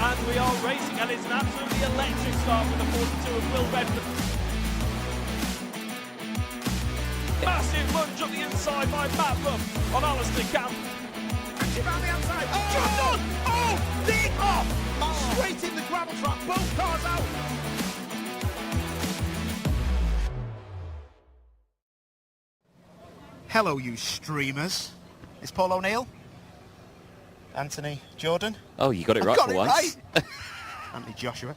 and we are racing, and it's an absolutely electric start for the 42 of Will Redford. Massive lunge up the inside by Matt Buff on Alistair Camp. And around the outside. Oh! Oh! Deep off! Oh. Straight in the gravel trap. Both cars out. Hello, you streamers. It's Paul O'Neill. Anthony Jordan. Oh, you got it right for once. Right. Anthony Joshua.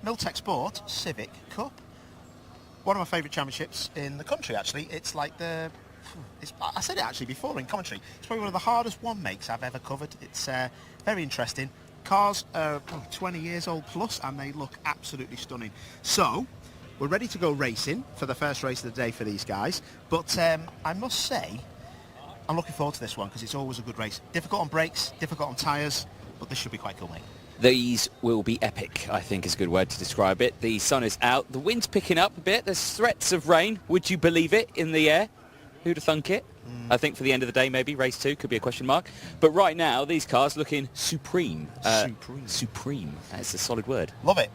Milltek Sport Civic Cup. One of my favourite championships in the country, actually. It's like I said it actually before in commentary. It's probably one of the hardest one makes I've ever covered. It's very interesting. Cars are 20 years old plus, and they look absolutely stunning. So, we're ready to go racing for the first race of the day for these guys. But I must say, I'm looking forward to this one because it's always a good race. Difficult on brakes, difficult on tyres, but this should be quite cool, mate. These will be epic, I think is a good word to describe it. The sun is out, the wind's picking up a bit, there's threats of rain. Would you believe it, in the air? Who'd have thunk it? I think for the end of the day, maybe, race 2 could be a question mark. But right now, these cars looking supreme. Supreme. That's a solid word. Love it.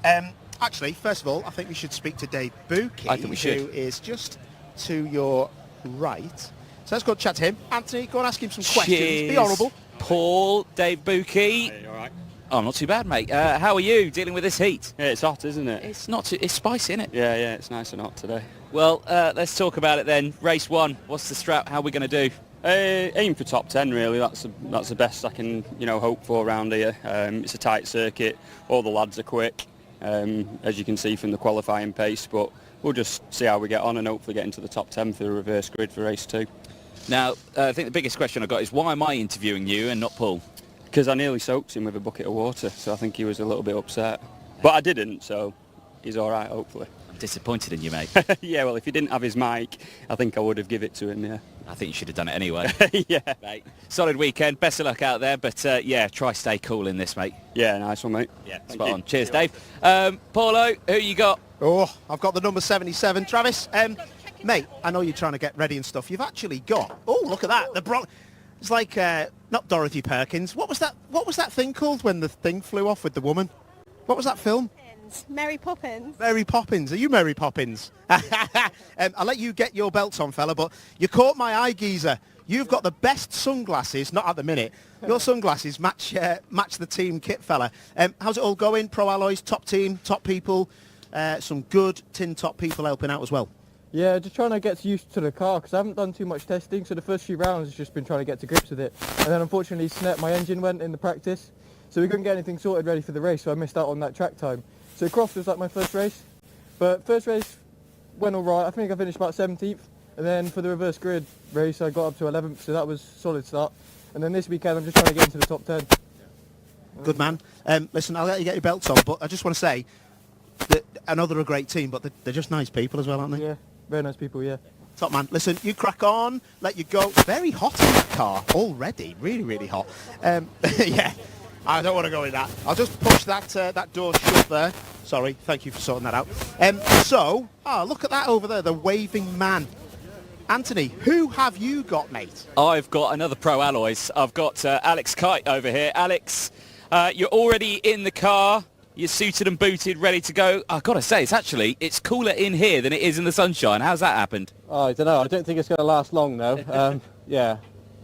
Actually, first of all, I think we should speak to Dave Buki, I think we should. Who is just to your right. So let's go chat to him. Anthony, go and ask him some questions. Be honourable. Paul, Dave Buki. Hey, all right? Oh, not too bad, mate. How are you dealing with this heat? Yeah, it's hot, isn't it? It's not too... It's spicy, isn't it? Yeah, it's nice and hot today. Well, let's talk about it then. Race 1. What's the strap? How are we going to do? Aim for top 10, really. That's the best I can, hope for around here. It's a tight circuit. All the lads are quick, as you can see from the qualifying pace. But we'll just see how we get on and hopefully get into the top 10 for the reverse grid for race 2. Now, I think the biggest question I got is why am I interviewing you and not Paul? Because I nearly soaked him with a bucket of water, so I think he was a little bit upset. But I didn't, so he's all right, hopefully. I'm disappointed in you, mate. Yeah, well, if he didn't have his mic, I think I would have given it to him, yeah. I think you should have done it anyway. Yeah. Mate, solid weekend. Best of luck out there, but yeah, try stay cool in this, mate. Yeah, nice one, mate. Yeah, Thank spot you. on. Cheers, Dave. Paulo, who you got? Oh, I've got the number 77. Travis, mate, I know you're trying to get ready and stuff. You've actually got... Oh, look at that. It's like, not Dorothy Perkins. What was that thing called when the thing flew off with the woman? What was that film? Mary Poppins. Mary Poppins. Are you Mary Poppins? I'll let you get your belts on, fella, but you caught my eye, geezer. You've got the best sunglasses, not at the minute. Your sunglasses match the team kit, fella. How's it all going? Pro Alloys, top team, top people, some good tin top people helping out as well. Yeah, just trying to get used to the car because I haven't done too much testing, so the first few rounds has just been trying to get to grips with it. And then unfortunately, my engine went in the practice, so we couldn't get anything sorted ready for the race, so I missed out on that track time. So Croft was like my first race, but first race went all right. I think I finished about 17th, and then for the reverse grid race, I got up to 11th, so that was a solid start. And then this weekend, I'm just trying to get into the top 10. Good man. Listen, I'll let you get your belts on, but I just want to say that I know they're a great team, but they're just nice people as well, aren't they? Yeah. Very nice people, yeah. Top man. Listen, you crack on, let you go. Very hot in that car already. Really, really hot. Yeah, I don't want to go in that. I'll just push that door shut there. Sorry, thank you for sorting that out. Look at that over there, the waving man. Anthony, who have you got, mate? I've got another Pro Alloys. I've got Alex Kite over here. Alex, you're already in the car. You're suited and booted, ready to go. I've got to say, it's cooler in here than it is in the sunshine. How's that happened? Oh, I don't know. I don't think it's going to last long, though. Yeah,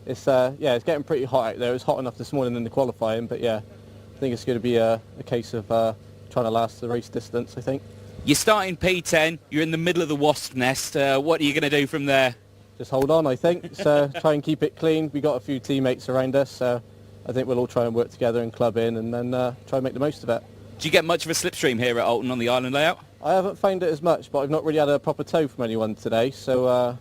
it's getting pretty hot out there. It was hot enough this morning in the qualifying, but yeah, I think it's going to be a case of trying to last the race distance, I think. You're starting P10. You're in the middle of the wasp nest. What are you going to do from there? Just hold on, I think. So try and keep it clean. We got a few teammates around us, so I think we'll all try and work together and club in and then try and make the most of it. Do you get much of a slipstream here at Oulton on the island layout? I haven't found it as much, but I've not really had a proper tow from anyone today, so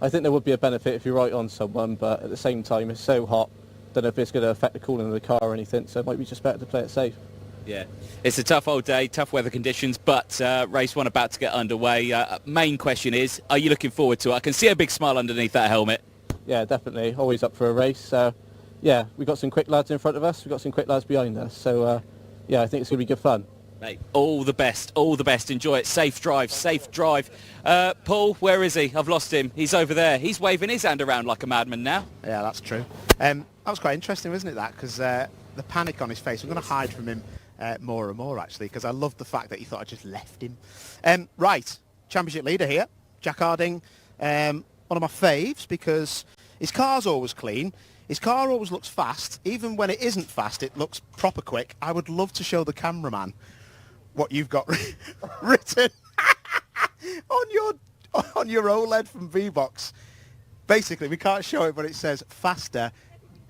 I think there would be a benefit if you're right on someone, but at the same time it's so hot, don't know if it's going to affect the cooling of the car or anything, so it might be just better to play it safe. Yeah, it's a tough old day, tough weather conditions, but race 1 about to get underway. Main question is, are you looking forward to it? I can see a big smile underneath that helmet. Yeah, definitely, always up for a race, so yeah, we've got some quick lads in front of us, we've got some quick lads behind us, so yeah, I think it's going to be good fun. Mate, all the best, enjoy it, safe drive. Paul, where is he? I've lost him, he's over there, he's waving his hand around like a madman now. Yeah, that's true. That was quite interesting, wasn't it, that? Because the panic on his face. I'm going to hide from him more and more, actually, because I love the fact that he thought I just left him. Right, championship leader here, Jack Harding, one of my faves, because his car's always clean. His car always looks fast. Even when it isn't fast, it looks proper quick. I would love to show the cameraman what you've got written on your OLED from V-Box. Basically, we can't show it, but it says faster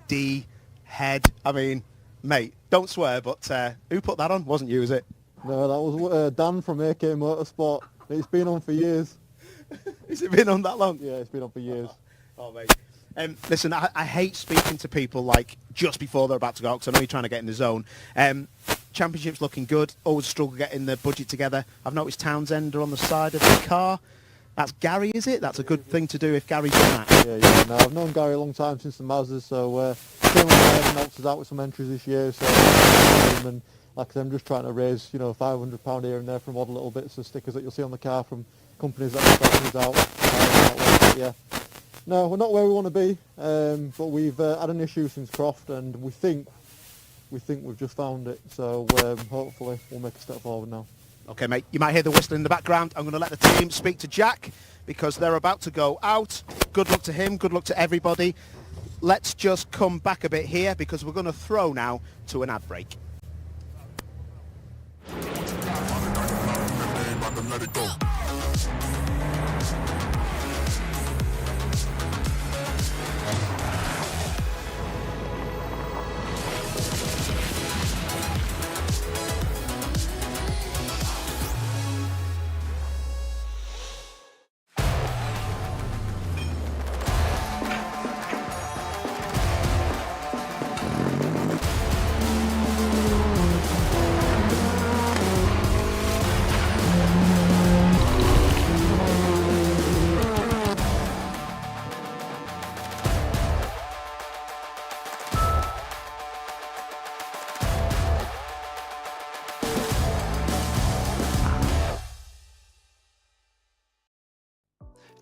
D head. I mean, mate, don't swear, but who put that on? Wasn't you, is it? No, that was Dan from AK Motorsport. It's been on for years. Has it been on that long? Yeah, it's been on for years. Oh, mate. Listen, I hate speaking to people like just before they're about to go out, because I know you're trying to get in the zone. Championship's looking good. Always struggle getting the budget together. I've noticed Townsend are on the side of the car. That's Gary, is it? That's a good thing to do if Gary's done that. Yeah. No, I've known Gary a long time, since the Mazdas, so came on ahead and helped us out with some entries this year. So, and like I said, I'm just trying to raise, £500 here and there from odd little bits of stickers that you'll see on the car from companies that are starting us out. Yeah. No, we're not where we want to be, but we've had an issue since Croft, and we think we've just found it. So hopefully we'll make a step forward now. Okay, mate, you might hear the whistling in the background. I'm going to let the team speak to Jack because they're about to go out. Good luck to him. Good luck to everybody. Let's just come back a bit here because we're going to throw now to an ad break.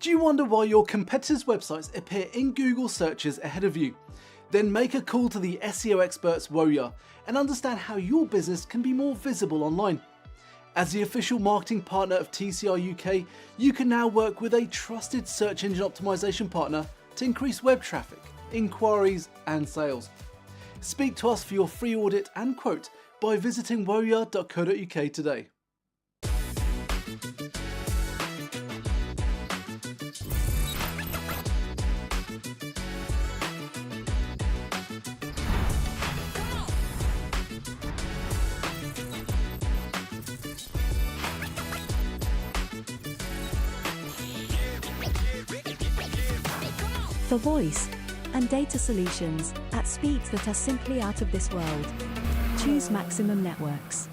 Do you wonder why your competitors' websites appear in Google searches ahead of you? Then make a call to the SEO experts Woya and understand how your business can be more visible online. As the official marketing partner of TCR UK, you can now work with a trusted search engine optimization partner to increase web traffic, inquiries and sales. Speak to us for your free audit and quote by visiting woya.co.uk today. For voice and data solutions at speeds that are simply out of this world, choose Maximum Networks.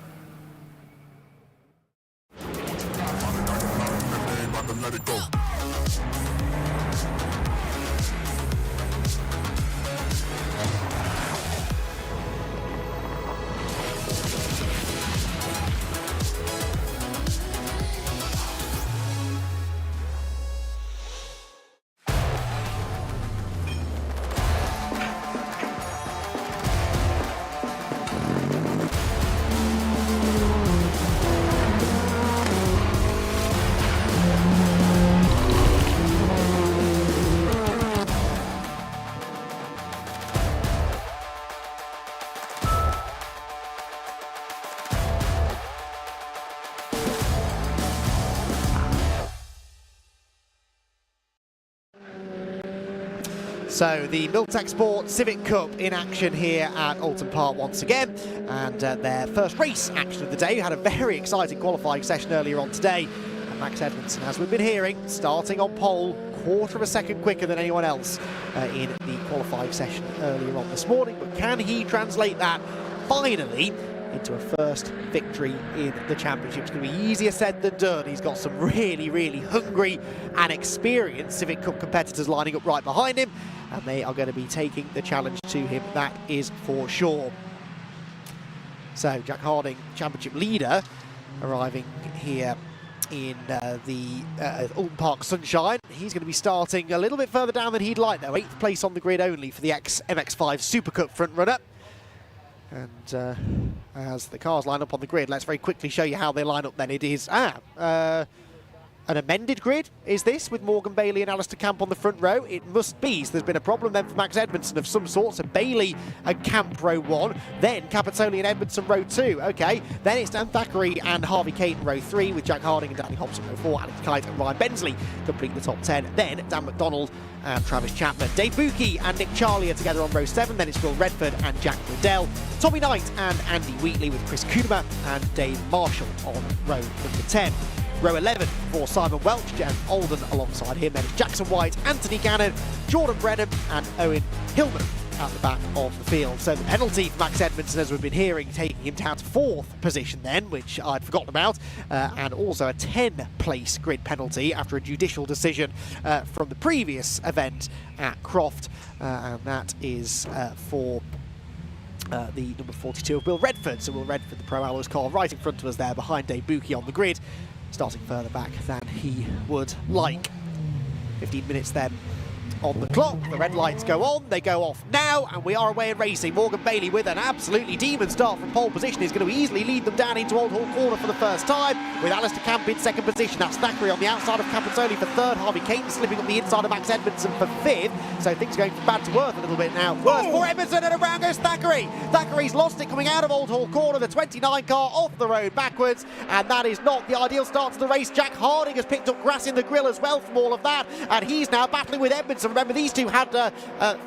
So the Milltek Sport Civic Cup in action here at Oulton Park once again, and their first race action of the day. We had a very exciting qualifying session earlier on today, and Max Edmondson, as we've been hearing, starting on pole, quarter of a second quicker than anyone else in the qualifying session earlier on this morning. But can he translate that finally into a first victory in the championship? It's going to be easier said than done. He's got some really, really hungry and experienced Civic Cup competitors lining up right behind him, and they are going to be taking the challenge to him, that is for sure. So Jack Harding, championship leader, arriving here in the Oulton Park sunshine. He's going to be starting a little bit further down than he'd like, though. 8th place on the grid only for the MX-5 Super Cup front runner. And as the cars line up on the grid, let's very quickly show you how they line up then. It is an amended grid, is this, with Morgan Bailey and Alistair Camp on the front row? It must be. So there's been a problem then for Max Edmondson of some sort. So Bailey and Camp row 1, then Capitoli and Edmondson row 2. Okay, then it's Dan Thackeray and Harvey Caden row 3, with Jack Harding and Danny Hobson row 4, Alex Kite and Ryan Bensley complete the top 10. Then Dan McDonald and Travis Chapman. Dave Bookie and Nick Charlie are together on row 7. Then it's Will Redford and Jack Riddell. Tommy Knight and Andy Wheatley, with Chris Kunema and Dave Marshall on row number 10. Row 11 for Simon Welch and Oulton alongside him. Then it's Jackson White, Anthony Gannon, Jordan Brennan and Owen Hillman at the back of the field. So the penalty for Max Edmondson, as we've been hearing, taking him down to 4th position then, which I'd forgotten about, and also a 10-place grid penalty after a judicial decision from the previous event at Croft, and that is for the number 42 of Will Redford. So Will Redford, the Pro Alloys car, right in front of us there, behind Dave Bookie on the grid, starting further back than he would like. 15 minutes then on the clock. The red lights go on, they go off now, and we are away and racing. Morgan Bailey, with an absolutely demon start from pole position, is going to easily lead them down into Old Hall Corner for the first time, with Alistair Camp in 2nd position. That's Thackeray on the outside of Capitoli for 3rd, Harvey Caden slipping on the inside of Max Edmondson for 5th, so things are going from bad to worse a little bit now. Worse for Edmondson, and around goes Thackeray. Thackeray's lost it coming out of Old Hall Corner, the 29 car off the road backwards, and that is not the ideal start to the race. Jack Harding has picked up grass in the grill as well from all of that, and he's now battling with Edmondson. Remember, these two had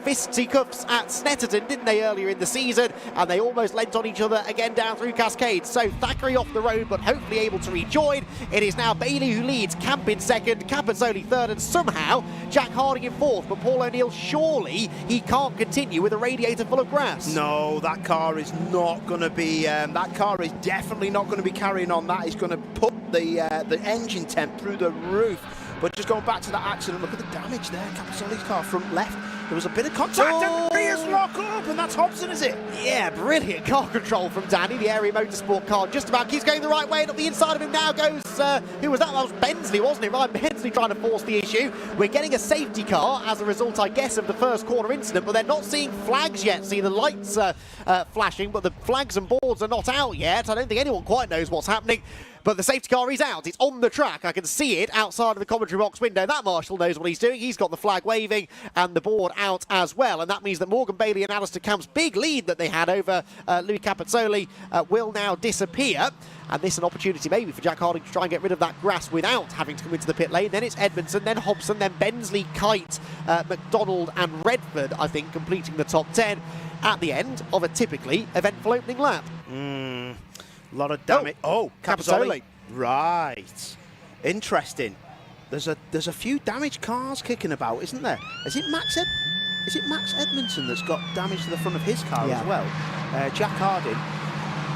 fisticuffs at Snetterton, didn't they, earlier in the season, and they almost leant on each other again down through Cascade. So Thackeray off the road, but hopefully able to rejoin. It is now Bailey who leads, Camp in 2nd, Capitoli 3rd, and somehow Jack Harding in 4th. But Paul O'Neill, surely he can't continue with a radiator full of grass. No, that car is not going to be. That car is definitely not going to be carrying on. That is going to put the engine temp through the roof. But just going back to that accident, look at the damage there. Capitoli's car front left. There was a bit of contact and the rears lock up, and that's Hobson, is it? Yeah, brilliant car control from Danny. The Area Motorsport car just about keeps going the right way, and up the inside of him now goes, who was that? That was Bensley, wasn't it? Ryan Bensley trying to force the issue. We're getting a safety car as a result, I guess, of the first corner incident, but they're not seeing flags yet. See the lights flashing, but the flags and boards are not out yet. I don't think anyone quite knows what's happening. But the safety car is out. It's on the track. I can see it outside of the commentary box window. That marshal knows what he's doing. He's got the flag waving and the board out as well. And that means that Morgan Bailey and Alistair Camp's big lead that they had over Louis Capitoli will now disappear. And this is an opportunity maybe for Jack Harding to try and get rid of that grass without having to come into the pit lane. Then it's Edmondson, then Hobson, then Bensley, Kite, McDonald and Redford, I think, completing the top 10 at the end of a typically eventful opening lap. A lot of damage. Oh, Capitoli. Right. Interesting. There's a few damaged cars kicking about, isn't there? Is it Max Edmondson that's got damage to the front of his car as well? Jack Harding,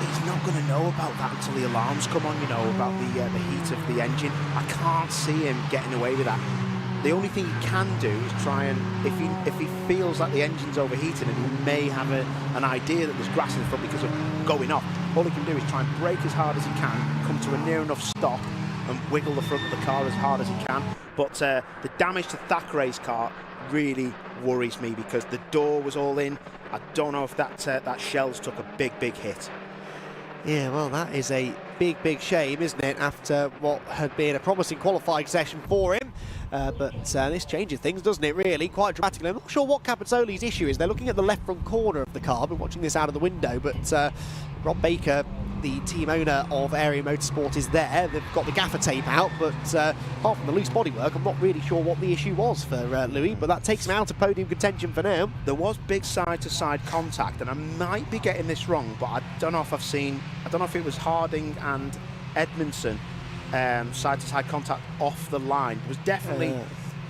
he's not going to know about that until the alarms come on, you know, about the heat of the engine. I can't see him getting away with that. The only thing he can do is try and, if he feels like the engine's overheating and he may have an idea that there's grass in front because of going off, all he can do is try and brake as hard as he can, come to a near enough stop and wiggle the front of the car as hard as he can. But the damage to Thackeray's car really worries me because the door was all in. I don't know if that shell's took a big hit. Yeah, well, that is a big shame, isn't it, after what had been a promising qualifying session for him. But this changes things, doesn't it, really, quite dramatically. I'm not sure what Capitoli's issue is. They're looking at the left front corner of the car. I've been watching this out of the window, but Rob Baker, the team owner of Area Motorsport, is there. They've got the gaffer tape out, but apart from the loose bodywork, I'm not really sure what the issue was for Louis, but that takes him out of podium contention for now. There was big side-to-side contact, and I might be getting this wrong, but I don't know if it was Harding and Edmondson side-to-side contact off the line. There was definitely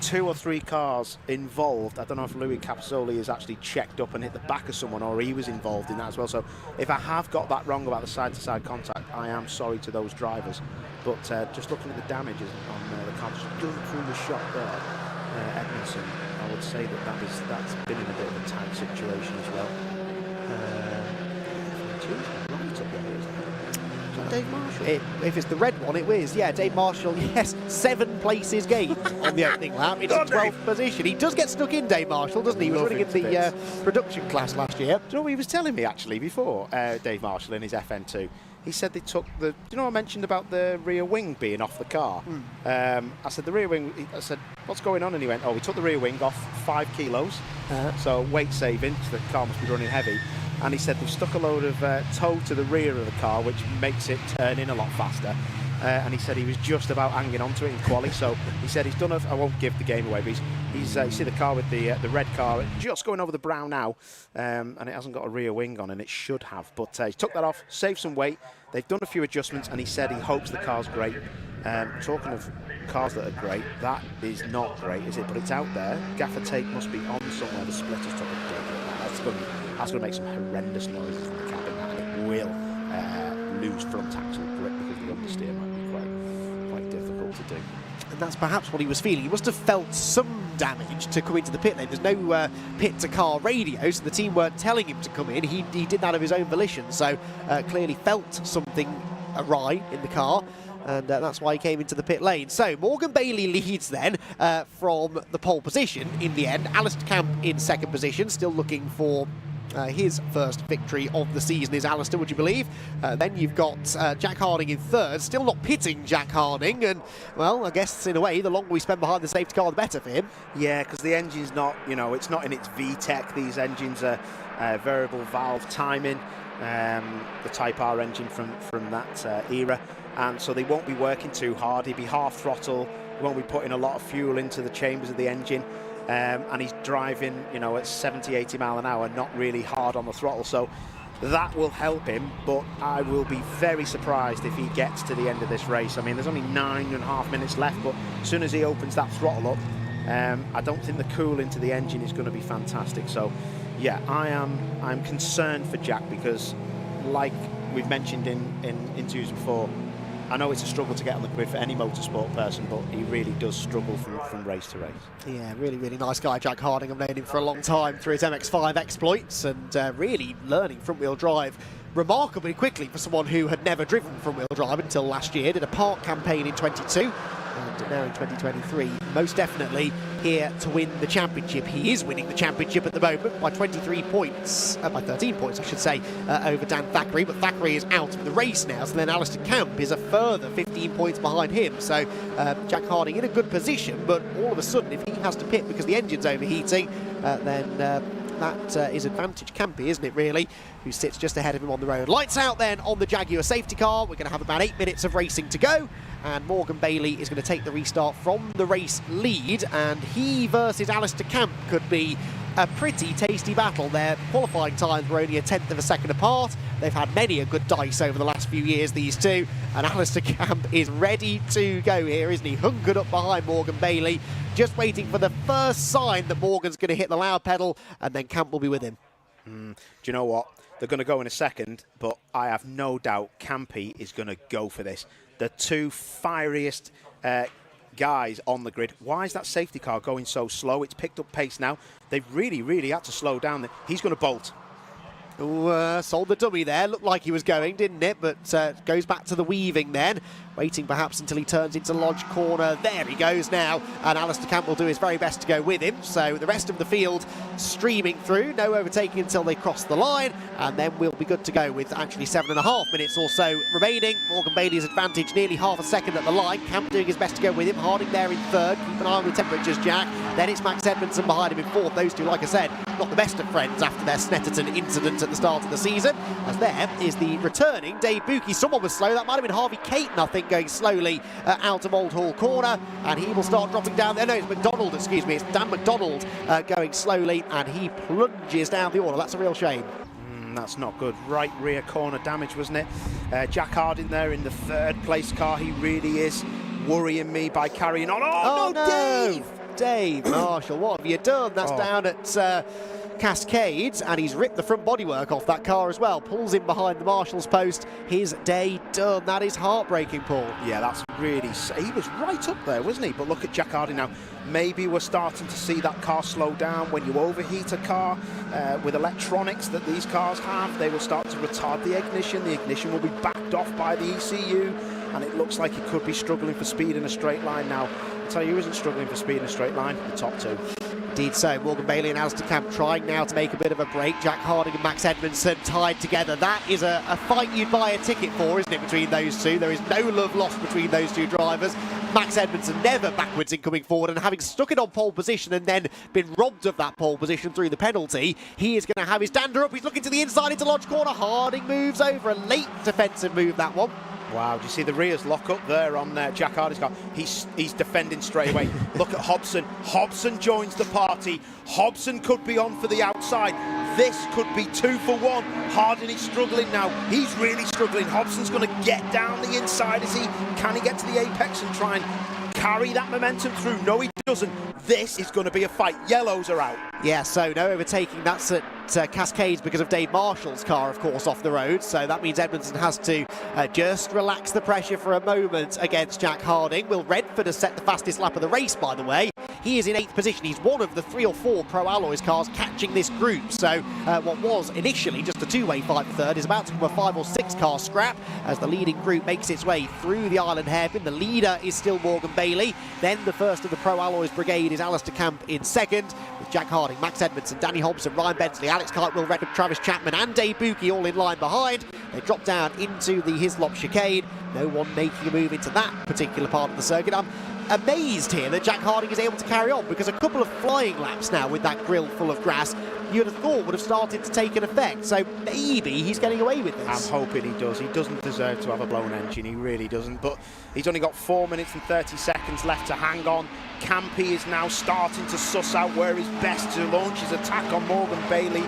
2 or 3 cars involved. I don't know if Louis Capitoli has actually checked up and hit the back of someone, or he was involved in that as well. So if I have got that wrong about the side-to-side contact, I am sorry to those drivers. But just looking at the damages on the car, just going through the shot there, Edmondson, I would say that's been in a bit of a tight situation as well. Is that Dave Marshall? If it's the red one, it is. Yeah, Dave Marshall, yes, 7 places gained on the opening lap. It's a 12th position. He does get stuck in, Dave Marshall, doesn't he? He was running in the production class last year. Do you know what he was telling me, actually, before, Dave Marshall in his FN2? He said they took the... Do you know what I mentioned about the rear wing being off the car? I said, the rear wing... I said, what's going on? And he went, oh, we took the rear wing off 5 kilos. So weight saving, so the car must be running heavy. And he said they've stuck a load of tow to the rear of the car, which makes it turn in a lot faster. And he said he was just about hanging onto it in quali. So he said he's done I won't give the game away, but he's you see the car with the red car just going over the brow now, and it hasn't got a rear wing on, and it should have. But he took that off, saved some weight. They've done a few adjustments, and he said he hopes the car's great. Talking of cars that are great, that is not great, is it? But it's out there. Gaffer tape must be on somewhere. The splitters took a that's going to make some horrendous noises in the cabin, and it will lose front axle grip because the understeer might be quite difficult to do. And that's perhaps what he was feeling. He must have felt some damage to come into the pit lane. There's no pit-to-car radio, so the team weren't telling him to come in. He did that of his own volition, so clearly felt something awry in the car. And that's why he came into the pit lane. So Morgan Bailey leads then from the pole position in the end. Alistair Camp in second position, still looking for his first victory of the season is Alistair, would you believe? Then you've got Jack Harding in third, still not pitting Jack Harding, and well, I guess in a way the longer we spend behind the safety car the better for him. Yeah, because the engine's not, it's not in its VTEC. These engines are variable valve timing, the Type R engine from that era, and so they won't be working too hard. He'll be half throttle, he won't be putting a lot of fuel into the chambers of the engine. And he's driving, at 70, 80 mile an hour, not really hard on the throttle. So that will help him, but I will be very surprised if he gets to the end of this race. I mean, there's only 9.5 minutes left, but as soon as he opens that throttle up, I don't think the cooling to the engine is going to be fantastic. So, yeah, I'm concerned for Jack because, like we've mentioned in interviews before, I know it's a struggle to get on the grid for any motorsport person, but he really does struggle from race to race. Yeah, really, really nice guy, Jack Harding. I've known him for a long time through his MX-5 exploits and really learning front-wheel drive remarkably quickly for someone who had never driven front-wheel drive until last year. Did a park campaign in 22 and now in 2023. Most definitely here to win the championship. He is winning the championship at the moment by 23 points, by 13 points I should say, over Dan Thackeray, but Thackeray is out of the race now, so then Alistair Camp is a further 15 points behind him. So Jack Harding in a good position, but all of a sudden if he has to pit because the engine's overheating, then that is advantage Campy, isn't it really, who sits just ahead of him on the road. Lights out then on the Jaguar safety car. We're going to have about 8 minutes of racing to go, and Morgan Bailey is going to take the restart from the race lead, and he versus Alistair Camp could be a pretty tasty battle. Their qualifying times were only a 1/10 of a second apart. They've had many a good dice over the last few years, these two, and Alistair Camp is ready to go here, isn't he? Hunkered up behind Morgan Bailey, just waiting for the first sign that Morgan's going to hit the loud pedal, and then Camp will be with him. Do you know what? They're going to go in a second, but I have no doubt Campy is going to go for this. The two fieriest guys on the grid. Why is that safety car going so slow? It's picked up pace now. They've really, really had to slow down. He's going to bolt. Ooh, sold the dummy there. Looked like he was going, didn't it? But goes back to the weaving then. Waiting perhaps until he turns into Lodge Corner. There he goes now. And Alistair Camp will do his very best to go with him. So the rest of the field streaming through. No overtaking until they cross the line. And then we'll be good to go with actually 7.5 minutes or so remaining. Morgan Bailey's advantage nearly half a second at the line. Camp doing his best to go with him. Harding there in third. Keep an eye on the temperatures, Jack. Then it's Max Edmondson behind him in fourth. Those two, like I said, not the best of friends after their Snetterton incident at the start of the season. As there is the returning Dave Buki. Someone was slow. That might have been Harvey Caton, I think, going slowly out of Old Hall Corner, and he will start dropping down there. No, it's McDonald, excuse me. It's Dan McDonald going slowly, and he plunges down the order. That's a real shame. That's not good. Right rear corner damage, wasn't it? Jack Harding there in the third place car. He really is worrying me by carrying on. Oh no, Dave! Dave Marshall, what have you done? That's down at Cascades, and he's ripped the front bodywork off that car as well. Pulls in behind the marshal's post. His day done. That is heartbreaking, Paul. Yeah, that's really... He was right up there, wasn't he? But look at Jack Harding now. Maybe we're starting to see that car slow down. When you overheat a car with electronics that these cars have, they will start to retard the ignition. The ignition will be backed off by the ECU, and it looks like he could be struggling for speed in a straight line now. I'll tell you who isn't struggling for speed in a straight line? The top two. Indeed so. Morgan Bailey and Alistair Camp trying now to make a bit of a break. Jack Harding and Max Edmondson tied together. That is a fight you'd buy a ticket for, isn't it, between those two? There is no love lost between those two drivers. Max Edmondson never backwards in coming forward, and having stuck it on pole position and then been robbed of that pole position through the penalty, he is going to have his dander up. He's looking to the inside into Lodge Corner. Harding moves over. A late defensive move, that one. Wow, do you see the rears lock up there on Jack Harding's car? He's defending straight away. Look at Hobson. Hobson joins the party. Hobson could be on for the outside. This could be 2 for 1. Harding is struggling now. He's really struggling. Hobson's going to get down the inside. Can he get to the apex and try and carry that momentum through? No, he doesn't. This is going to be a fight. Yellows are out. Yeah, so no overtaking. That's at Cascades because of Dave Marshall's car, of course, off the road. So that means Edmondson has to just relax the pressure for a moment against Jack Harding. Will Redford has set the fastest lap of the race, by the way. He is in 8th position. He's one of the 3 or 4 Pro Alloys cars catching this group. So what was initially just a two-way fight for third is about to become a 5 or 6 car scrap as the leading group makes its way through the Island hairpin. The leader is still Morgan Bailey. Then the first of the Pro Alloys brigade is Alistair Camp in second, with Jack Harding, Max Edmondson, Danny Hobson, Ryan Bensley, Alex Kite, Will Redford, Travis Chapman and Dave Buki all in line behind. They drop down into the Hislop chicane. No one making a move into that particular part of the circuit. I'm amazed here that Jack Harding is able to carry on, because a couple of flying laps now with that grill full of grass you'd have thought would have started to take an effect. So maybe he's getting away with this. I'm hoping he does. He doesn't deserve to have a blown engine. He really doesn't. But he's only got 4 minutes and 30 seconds left to hang on. Campy is now starting to suss out where he's best to launch his attack on Morgan Bailey.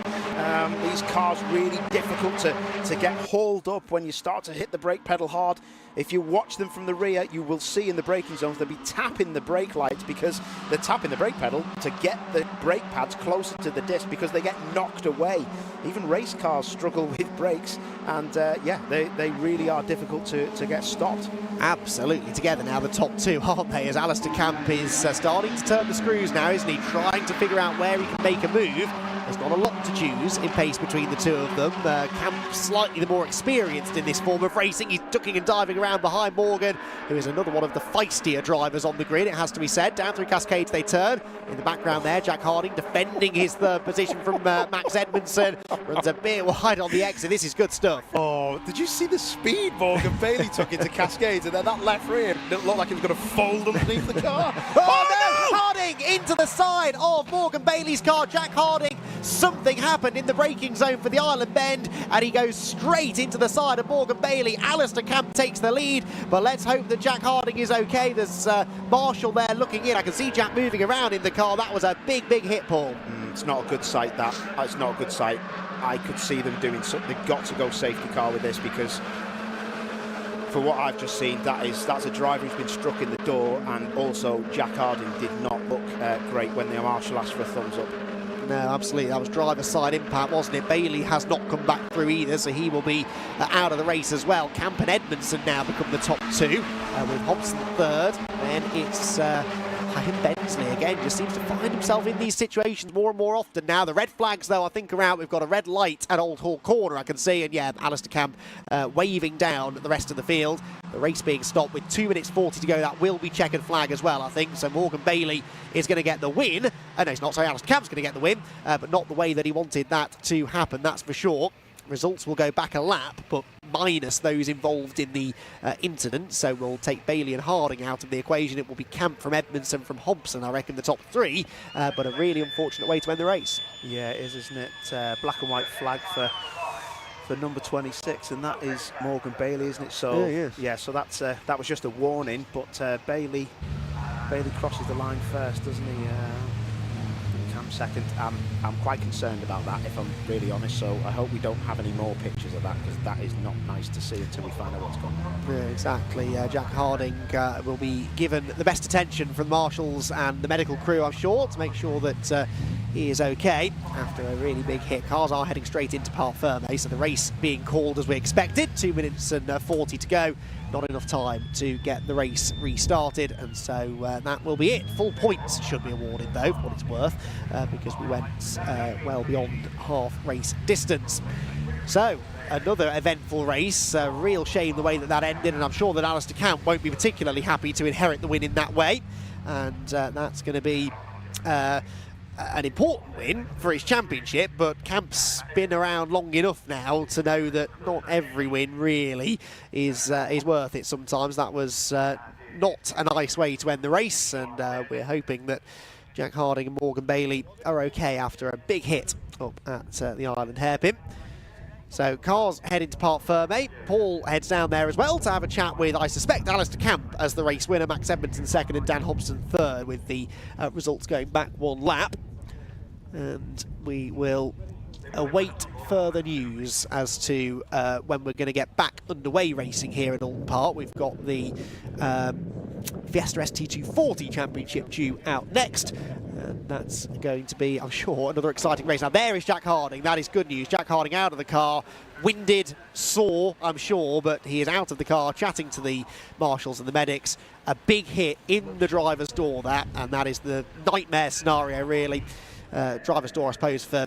These cars really difficult to get hauled up when you start to hit the brake pedal hard. If you watch them from the rear, you will see in the braking zones they'll be tapping the brake lights, because they're tapping the brake pedal to get the brake pads closer to the disc, because they get knocked away. Even race cars struggle with brakes, and yeah, they really are difficult to get stopped. Absolutely together now, the top two, aren't they? As Alistair Camp is starting to turn the screws now, isn't he? Trying to figure out where he can make a move. There's not a lot to choose in pace between the two of them. Camp slightly the more experienced in this form of racing. He's ducking and diving around behind Morgan, who is another one of the feistier drivers on the grid, it has to be said. Down through Cascades they turn. In the background there, Jack Harding defending his third position from Max Edmondson. Runs a bit wide on the exit. This is good stuff. Oh, did you see the speed Morgan Bailey took into Cascades? And then that left rear looked like he was going to fold underneath the car. Oh no! Harding into the side of Morgan Bailey's car. Jack Harding, something happened in the braking zone for the Island Bend, and he goes straight into the side of Morgan Bailey. Alistair Camp takes the lead, but let's hope that Jack Harding is okay. There's Marshall there looking in. I can see Jack moving around in the car. That was a big hit, Paul. It's not a good sight, that. It's not a good sight. I could see them doing something. They've got to go safety car with this, because for what I've just seen, that's a driver who's been struck in the door, and also Jack Harding did not look great when the Marshall asked for a thumbs up. No, absolutely. That was driver's side impact, wasn't it? Bailey has not come back through either, so he will be out of the race as well. Camp and Edmondson now become the top two, with Hobson third. Then it's Ryan Bensley again, just seems to find himself in these situations more and more often now. The red flags, though, I think are out. We've got a red light at Old Hall Corner, I can see, and yeah, Alistair Camp waving down the rest of the field. The race being stopped with 2 minutes 40 to go. That will be checkered flag as well, I think. So Morgan Bailey is going to get the win. No, he's not. Sorry, Alistair Camp's going to get the win, but not the way that he wanted that to happen, that's for sure. Results will go back a lap, but minus those involved in the incident. So we'll take Bailey and Harding out of the equation. It will be Camp from Edmondson, from Hobson, I reckon, the top three. But a really unfortunate way to end the race. Yeah, it is, isn't it? Black and white flag for number 26, and that is Morgan Bailey, isn't it? So yeah, so that's that was just a warning, but Bailey crosses the line first, doesn't he? Camp second. I'm quite concerned about that, if I'm really honest, so I hope we don't have any more pictures of that, because that is not nice to see until we find out what's going on. Yeah, exactly. Jack Harding will be given the best attention from the marshals and the medical crew, I'm sure, to make sure that he is okay after a really big hit. Cars are heading straight into Parc Fermé, so the race being called as we expected. 2 minutes and 40 to go. Not enough time to get the race restarted, and so that will be it. Full points should be awarded, though, for what it's worth, because we went well beyond half race distance. So, another eventful race. A real shame the way that ended, and I'm sure that Alistair Camp won't be particularly happy to inherit the win in that way. And that's going to be an important win for his championship, but Camp's been around long enough now to know that not every win really is worth it sometimes. That was not a nice way to end the race, and we're hoping that Jack Harding and Morgan Bailey are okay after a big hit up at the Island Hairpin. So cars head into Parc Fermé. Paul heads down there as well to have a chat with, I suspect, Alistair Camp as the race winner, Max Edmondson second and Dan Hobson third, with the results going back one lap. And we will await further news as to when we're going to get back underway racing here at Oulton Park. We've got the Fiesta ST240 Championship due out next, and that's going to be, I'm sure, another exciting race. Now there is Jack Harding. That is good news. Jack Harding out of the car, winded, sore, I'm sure, but he is out of the car chatting to the marshals and the medics. A big hit in the driver's door, and that is the nightmare scenario, really. Driver's door, I suppose, for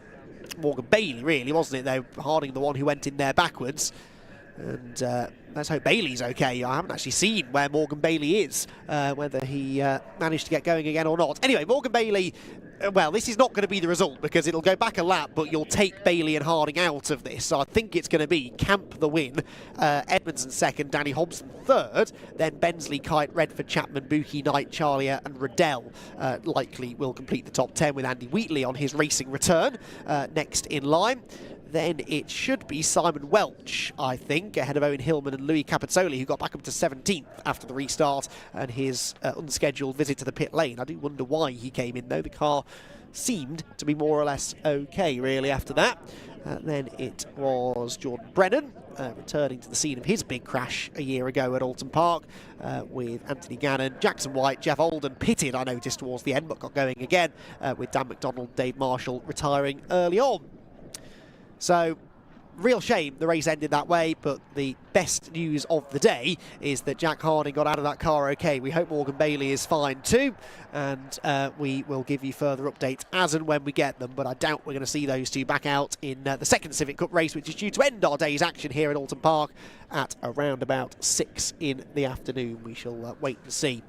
Morgan Bailey, really, wasn't it? Though Harding the one who went in there backwards. And let's hope Bailey's okay. I haven't actually seen where Morgan Bailey is, whether he managed to get going again or not. Anyway, Morgan Bailey, well, this is not going to be the result because it'll go back a lap, but you'll take Bailey and Harding out of this. So I think it's going to be Camp the win, Edmondson second, Danny Hobson third, then Bensley, Kite, Redford, Chapman, Buki, Knight, Charlier and Riddell likely will complete the top 10 with Andy Wheatley on his racing return next in line. Then it should be Simon Welch, I think, ahead of Owen Hillman and Louis Capizzoli, who got back up to 17th after the restart and his unscheduled visit to the pit lane. I do wonder why he came in, though. The car seemed to be more or less okay, really, after that. Then it was Jordan Brennan, returning to the scene of his big crash a year ago at Oulton Park, with Anthony Gannon, Jackson White, Jeff Oldham pitted, I noticed, towards the end, but got going again, with Dan McDonald, Dave Marshall retiring early on. So, real shame the race ended that way, but the best news of the day is that Jack Harding got out of that car okay. We hope Morgan Bailey is fine too, and we will give you further updates as and when we get them, but I doubt we're going to see those two back out in the second Civic Cup race, which is due to end our day's action here at Oulton Park at around about 6 in the afternoon. We shall wait and see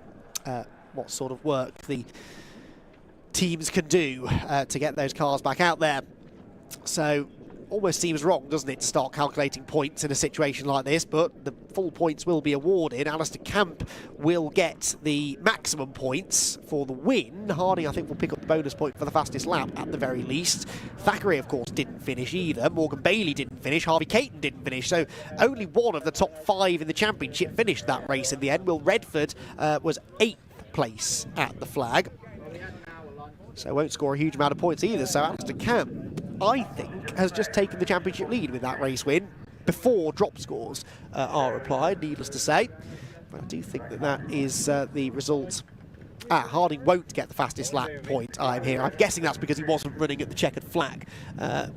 what sort of work the teams can do to get those cars back out there. So, almost seems wrong, doesn't it, to start calculating points in a situation like this, but the full points will be awarded. Alistair Camp will get the maximum points for the win. Harding, I think, will pick up the bonus point for the fastest lap at the very least. Thackeray, of course, didn't finish either. Morgan Bailey didn't finish. Harvey Caton didn't finish. So only one of the top 5 in the championship finished that race in the end. Will Redford was 8th place at the flag. So won't score a huge amount of points either. So Alistair Camp, I think, has just taken the championship lead with that race win before drop scores are applied, needless to say. But I do think that that is the result. Harding won't get the fastest lap point, I'm here. I'm guessing that's because he wasn't running at the checkered flag,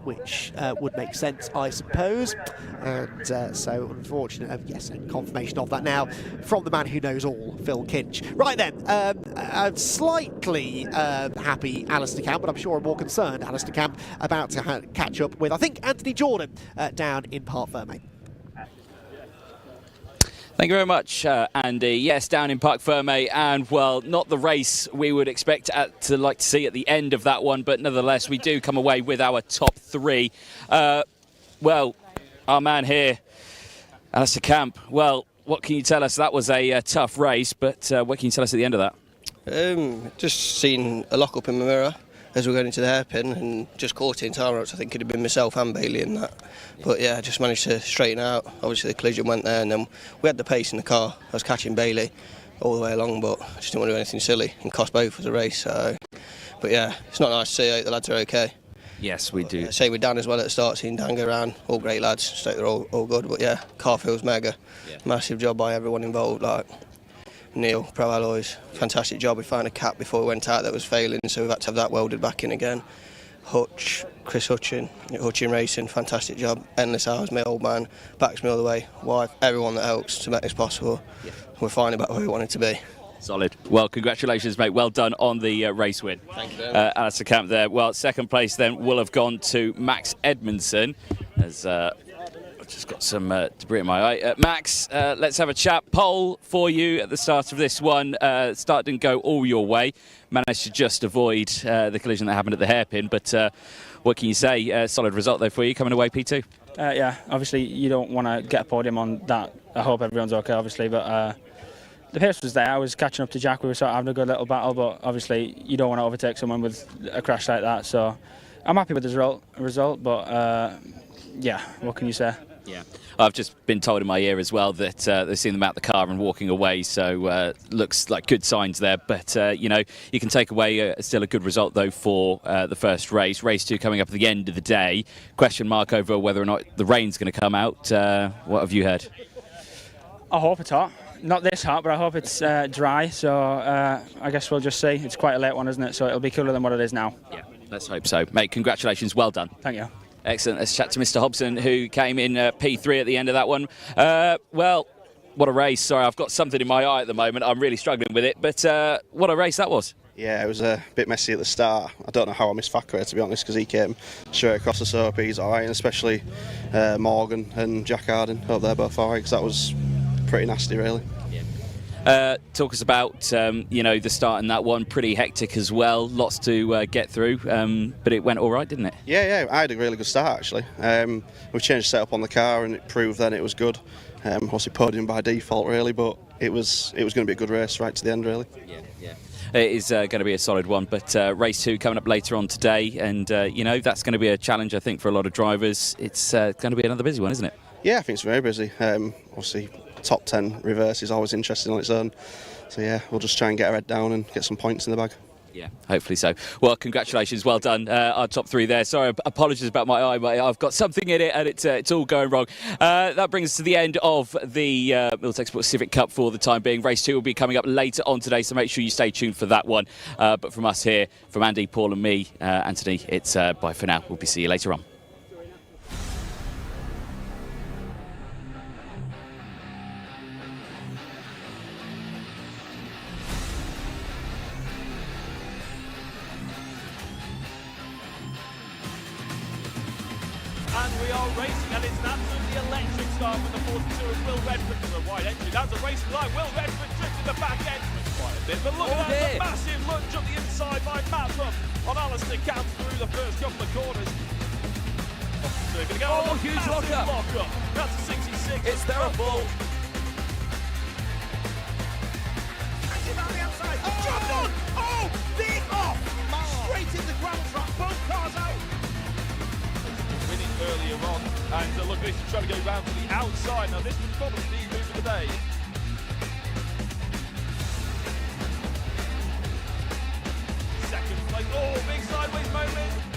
which would make sense, I suppose. And so, unfortunately, yes, confirmation of that now from the man who knows all, Phil Kinch. Right then, I'm slightly happy Alistair Camp, but I'm sure a more concerned Alistair Camp about to catch up with, I think, Anthony Jordan down in Parc Fermé. Thank you very much, Andy. Yes, down in Parc Fermé, and, well, not the race we would expect to like to see at the end of that one, but nevertheless, we do come away with our top 3. Well, our man here, Alistair Camp, well, what can you tell us? That was a tough race, but what can you tell us at the end of that? Just seen a lock-up in my mirror as we were going into the hairpin and just caught it in time, else I think it'd have been myself and Bailey in that. But yeah, I just managed to straighten out. Obviously the collision went there, and then we had the pace in the car. I was catching Bailey all the way along, but I just didn't want to do anything silly and cost both of the race. So, but yeah, it's not nice to see the lads are okay. Yes, we do. Same with Dan as well at the start, seeing Dan go around. All great lads, so they're all good. But yeah, car feels mega. Yeah. Massive job by everyone involved. Like Neil, Pro Alloys, fantastic job. We found a cap before we went out that was failing, so we've had to have that welded back in again. Hutch, Chris Hutchin Racing, fantastic job. Endless hours, my old man backs me all the way. Wife, everyone that helps to make this possible. We're finally back where we wanted to be. Solid. Well, congratulations, mate. Well done on the race win. Thank you very much. Alistair Camp there. Well, second place then will have gone to Max Edmondson. As I've just got some debris in my eye. Max, let's have a chat. Pole for you at the start of this one. Start didn't go all your way. Managed to just avoid the collision that happened at the hairpin. But what can you say? Solid result though for you coming away P2. Yeah, obviously you don't want to get a podium on that. I hope everyone's okay, obviously, but the pace was there. I was catching up to Jack. We were sort of having a good little battle, but obviously you don't want to overtake someone with a crash like that. So I'm happy with the result, but yeah, what can you say? Yeah, I've just been told in my ear as well that they've seen them out the car and walking away, so looks like good signs there. But you know, you can take away still a good result though for the first race. Race 2 coming up at the end of the day. Question mark over whether or not the rain's going to come out. What have you heard? I hope it's hot. Not this hot, but I hope it's dry. So I guess we'll just see. It's quite a late one, isn't it? So it'll be cooler than what it is now. Yeah, let's hope so. Mate, congratulations. Well done. Thank you. Excellent. Let's chat to Mr. Hobson, who came in P3 at the end of that one. Well, what a race. Sorry, I've got something in my eye at the moment. I'm really struggling with it. But what a race that was. Yeah, it was a bit messy at the start. I don't know how I missed Thackeray, to be honest, because he came straight across the soap. He's all right, and especially Morgan and Jack Harden. Hope they're both all right, because that was pretty nasty, really. Talk us about you know, the start in that one. Pretty hectic as well. Lots to get through, but it went all right, didn't it? Yeah, I had a really good start actually. We changed the setup on the car, and it proved then it was good. Obviously podium by default, really, but it was going to be a good race right to the end, really. Yeah. It is going to be a solid one, but race 2 coming up later on today, and you know, that's going to be a challenge, I think, for a lot of drivers. It's going to be another busy one, isn't it? Yeah, I think it's very busy. Obviously, top 10 reverse is always interesting on its own. So yeah, we'll just try and get our head down and get some points in the bag. Yeah, hopefully so. Well, congratulations, well done. Our top 3 there. Sorry, apologies about my eye, but I've got something in it and it's all going wrong. That brings us to the end of the Milltek Sports Civic Cup for the time being. Race 2 will be coming up later on today, so make sure you stay tuned for that one. But from us here, from Andy, Paul and me, Anthony, it's bye for now. We'll be see you later on. And we are racing, and it's an absolutely electric start with the 42 of Will Redford to the wide entry. That's a racing line. Will Redford drifting the back end quite a bit, but look at that, the massive lunge up the inside by Matt Ruff on Alistair Camp through the first couple of corners. They're going to go on a huge lock-up. That's a 66. It's terrible. Active on the outside. Dropped on. Oh, big off. Straight in the gravel trap. Both cars out. Winning earlier on, and look, this is trying to go round to the outside. Now this was probably the move of the day. Second place, oh, big sideways moment.